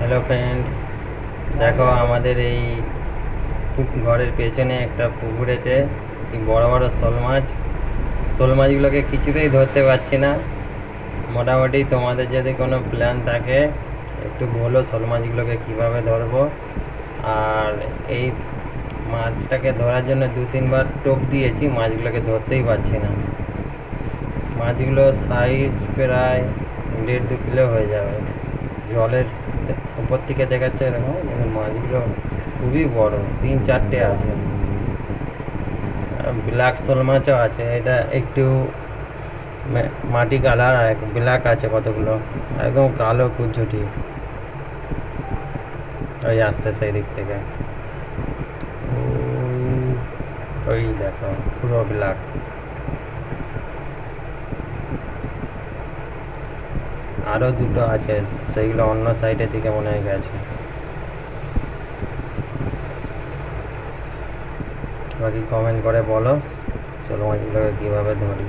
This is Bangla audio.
হ্যালো ফ্রেন্ড, দেখো আমাদের এই ঘরের পেছনে একটা পুকুরেতে কি বড় বড় শোল মাছগুলোকে কিছুতেই ধরতে পারছি না। মোটামুটি তোমাদের যদি কোনো প্ল্যান থাকে একটু বলো শোল মাছগুলোকে কীভাবে ধরবো। আর এই মাছটাকে ধরার জন্য 2-3 বার টোপ দিয়েছি, মাছগুলোকে ধরতেই পারছি না। মাছগুলোর সাইজ প্রায় 1.5-2 কিলো হয়ে যাবে। জলের উপর থেকে দেখাচ্ছে এরকম, কিন্তু মাছগুলো খুবই বড়, 3-4টে আছে। ব্ল্যাক শোল মাছও আছে, এটা একটু মাটি কালার, আর ব্ল্যাক আছে কতগুলো, একদম কালো কুচুটি। ওই আসছে সেই দিক থেকে, ওই দেখো পুরো ব্ল্যাক। আরও দুটো আছে, সেইগুলো অন্য সাইডের দিকে মনে হয় গেছে। বাকি কমেন্ট করে বলো শোল মাছগুলোকে কীভাবে ধরি।